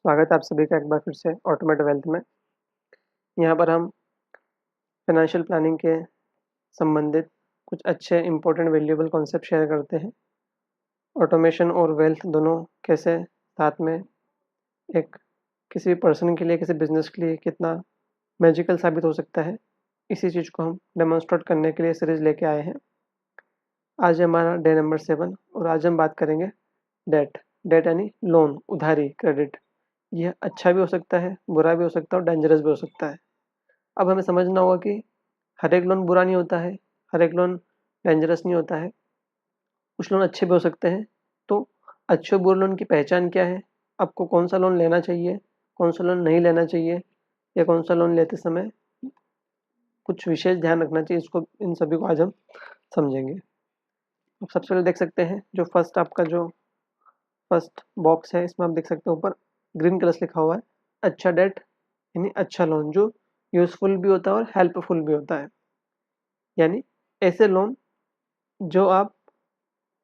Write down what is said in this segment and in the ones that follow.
स्वागत है आप सभी का एक बार फिर से ऑटोमेट वेल्थ में। यहाँ पर हम फाइनेंशियल प्लानिंग के संबंधित कुछ अच्छे इंपॉर्टेंट वैल्यूएबल कॉन्सेप्ट शेयर करते हैं। ऑटोमेशन और वेल्थ दोनों कैसे साथ में एक किसी भी पर्सन के लिए, किसी बिजनेस के लिए कितना मैजिकल साबित हो सकता है, इसी चीज़ को हम डेमोन्स्ट्रेट करने के लिए सीरीज लेके आए हैं। आज हमारा डे नंबर 7 और आज हम बात करेंगे डेट। डेट यानी लोन, उधारी, क्रेडिट। यह अच्छा भी हो सकता है, बुरा भी हो सकता है और डेंजरस भी हो सकता है। अब हमें समझना होगा कि हर एक लोन बुरा नहीं होता है, हर एक लोन डेंजरस नहीं होता है, कुछ लोन अच्छे भी हो सकते हैं। तो अच्छे और बुरे लोन की पहचान क्या है, आपको कौन सा लोन लेना चाहिए, कौन सा लोन नहीं लेना चाहिए, या कौन सा लोन लेते समय कुछ विशेष ध्यान रखना चाहिए, इसको इन सभी को आज हम समझेंगे। अब सबसे पहले देख सकते हैं जो फर्स्ट बॉक्स है, इसमें आप देख सकते हैं ऊपर ग्रीन कलर से लिखा हुआ है अच्छा डेट, यानी अच्छा लोन जो यूजफुल भी होता है और हेल्पफुल भी होता है। यानी ऐसे लोन जो आप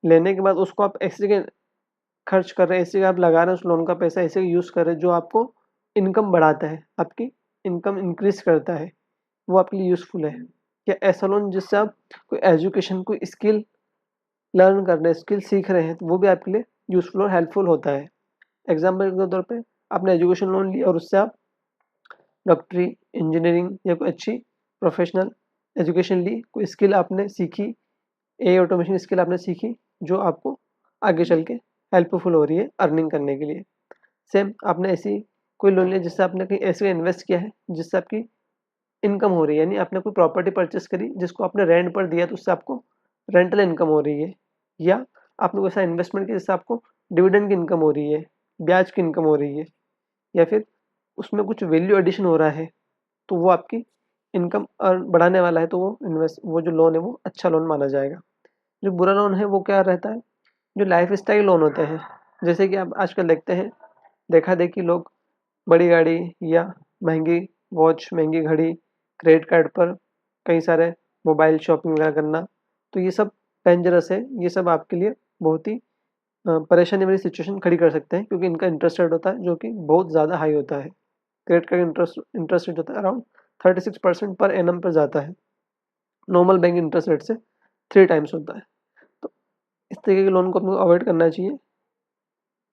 लेने के बाद उसको आप ऐसे जगह खर्च कर रहे हैं, ऐसे आप लगा रहे हैं उस लोन का पैसा, ऐसे यूज़ कर रहे हैं जो आपको इनकम बढ़ाता है, आपकी इनकम इंक्रीज करता है, वो आपके लिए यूज़फुल है। या ऐसा लोन जिससे आप कोई एजुकेशन, कोई स्किल लर्न कर रहे हैं, स्किल सीख रहे हैं, तो वो भी आपके लिए यूज़फुल और हेल्पफुल होता है। एग्जाम्पल के तौर पे आपने एजुकेशन लोन लिया और उससे आप डॉक्टरी, इंजीनियरिंग या कोई अच्छी प्रोफेशनल एजुकेशन ली, कोई स्किल आपने सीखी, ऑटोमेशन स्किल आपने सीखी जो आपको आगे चल के हेल्पफुल हो रही है अर्निंग करने के लिए। सेम आपने ऐसी कोई लोन लिया जिससे आपने कहीं ऐसे इन्वेस्ट किया है जिससे आपकी इनकम हो रही है, यानी आपने कोई प्रॉपर्टी परचेस करी जिसको आपने रेंट पर दिया तो उससे आपको रेंटल इनकम हो रही है, या आपने कोई ऐसा इन्वेस्टमेंट किया जिससे आपको डिविडेंड की इनकम हो रही है, ब्याज की इनकम हो रही है, या फिर उसमें कुछ वैल्यू एडिशन हो रहा है, तो वो आपकी इनकम बढ़ाने वाला है, तो वो जो लोन है वो अच्छा लोन माना जाएगा। जो बुरा लोन है वो क्या रहता है, जो लाइफ स्टाइल लोन होते हैं, जैसे कि आप आजकल देखते हैं, देखा देखी लोग बड़ी गाड़ी या महंगी वॉच, महंगी घड़ी, क्रेडिट कार्ड पर कई सारे मोबाइल शॉपिंग वगैरह करना, तो ये सब डेंजरस है। ये सब आपके लिए बहुत ही परेशानी वाली सिचुएशन खड़ी कर सकते हैं, क्योंकि इनका इंटरेस्ट रेट होता है जो कि बहुत ज़्यादा हाई होता है। क्रेडिट कार्ड इंटरेस्ट रेट होता है अराउंड 36% पर एनम पर जाता है, नॉर्मल बैंक इंटरेस्ट रेट से 3 टाइम्स होता है। तो इस तरीके के लोन को आपको अवॉइड करना चाहिए।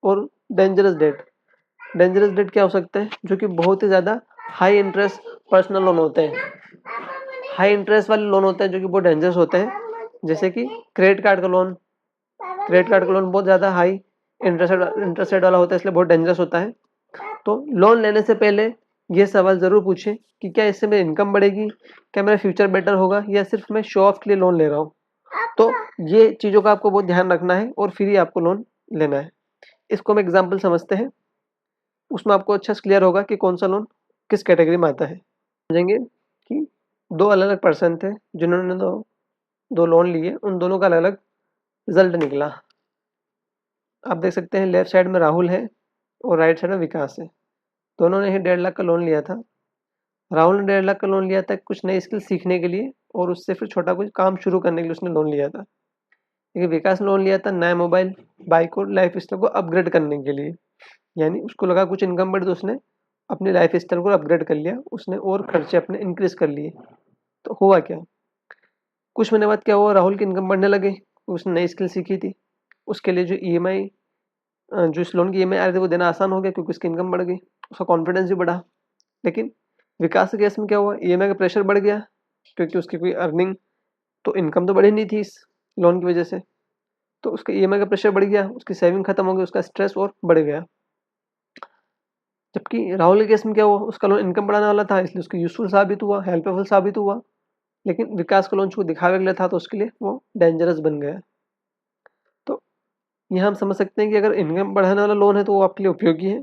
और डेंजरस डेट क्या हो सकता है, जो कि बहुत ही ज़्यादा हाई इंटरेस्ट पर्सनल लोन होते हैं, हाई इंटरेस्ट वाले लोन होते हैं जो कि बहुत डेंजरस होते हैं, जैसे कि क्रेडिट कार्ड का लोन बहुत ज़्यादा हाई इंटरेस्ट रेट वाला होता है, इसलिए बहुत डेंजरस होता है। तो लोन लेने से पहले ये सवाल ज़रूर पूछें कि क्या इससे मेरी इनकम बढ़ेगी, क्या मेरा फ्यूचर बेटर होगा, या सिर्फ मैं शो ऑफ के लिए लोन ले रहा हूँ। तो ये चीज़ों का आपको बहुत ध्यान रखना है और फिर ही आपको लोन लेना है। इसको हम एग्जाम्पल समझते हैं, उसमें आपको अच्छा क्लियर होगा कि कौन सा लोन किस कैटेगरी में आता है। समझेंगे कि दो अलग अलग पर्सन थे जिन्होंने दो लोन लिए, उन दोनों का अलग अलग रिजल्ट निकला। आप देख सकते हैं लेफ्ट साइड में राहुल है और राइट साइड में विकास है। दोनों ने ही 1.5 लाख का लोन लिया था। राहुल ने 1.5 लाख का लोन लिया था कुछ नई स्किल सीखने के लिए, और उससे फिर छोटा कुछ काम शुरू करने के लिए उसने लोन लिया था। लेकिन विकास ने लोन लिया था नया मोबाइल, बाइक और लाइफ स्टाइल को अपग्रेड करने के लिए। यानी उसको लगा कुछ इनकम बढ़ी तो उसने अपनी लाइफ स्टाइल को अपग्रेड कर लिया, उसने और खर्चे अपने इंक्रीज कर लिए। तो हुआ क्या, कुछ महीने बाद क्या हुआ, राहुल की इनकम बढ़ने लगी, उसने नई स्किल सीखी थी, उसके लिए जो ईएमआई, जो इस लोन की ईएमआई आ रही थी वो देना आसान हो गया क्योंकि उसकी इनकम बढ़ गई, उसका कॉन्फिडेंस भी बढ़ा। लेकिन विकास के केस में क्या हुआ, ईएमआई का प्रेशर बढ़ गया क्योंकि उसकी कोई अर्निंग, तो इनकम तो बढ़ी नहीं थी इस लोन की वजह से, तो उसका ईएमआई का प्रेशर बढ़ गया, उसकी सेविंग खत्म हो गई, उसका स्ट्रेस और बढ़ गया। जबकि राहुल के केस में क्या हुआ, उसका लोन इनकम बढ़ाने वाला था इसलिए उसको यूजफुल साबित हुआ, हेल्पफुल साबित हुआ। लेकिन विकास का लोन उसको दिखावे के लिए था तो उसके लिए वो डेंजरस बन गया। तो यहाँ हम समझ सकते हैं कि अगर इनकम बढ़ाने वाला लोन है तो वो आपके लिए उपयोगी है।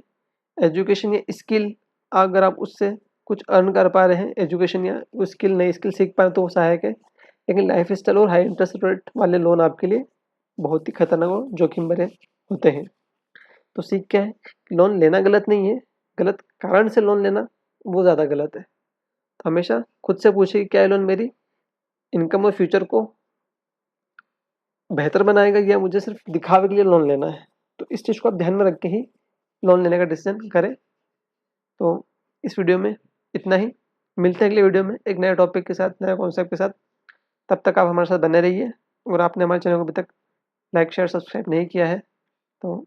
एजुकेशन या स्किल, अगर आप उससे कुछ अर्न कर पा रहे हैं, एजुकेशन या स्किल, नई स्किल सीख पा रहे हैं तो वो सहायक है। लेकिन लाइफ स्टाइल और हाई इंटरेस्ट रेट वाले लोन आपके लिए बहुत ही खतरनाक और जोखिम भरे होते हैं। तो सीख क्या है, लोन लेना गलत नहीं है, गलत कारण से लोन लेना वो ज़्यादा गलत है। तो हमेशा खुद से पूछे कि क्या ये लोन मेरी इनकम और फ्यूचर को बेहतर बनाएगा या मुझे सिर्फ दिखावे के लिए लोन लेना है। तो इस चीज़ को आप ध्यान में रख के ही लोन लेने का डिसीजन करें। तो इस वीडियो में इतना ही, मिलते हैं अगले वीडियो में एक नए टॉपिक के साथ, नए कॉन्सेप्ट के साथ। तब तक आप हमारे साथ बने रहिए। अगर आपने हमारे चैनल को अभी तक लाइक शेयर सब्सक्राइब नहीं किया है तो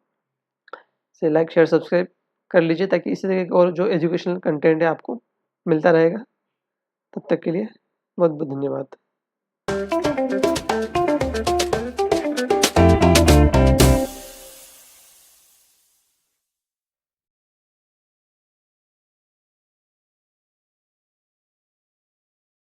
इसे लाइक शेयर सब्सक्राइब कर लीजिए, ताकि इसी तरह के और जो एजुकेशनल कंटेंट है आपको मिलता रहेगा। तब तक के लिए बहुत बहुत धन्यवाद।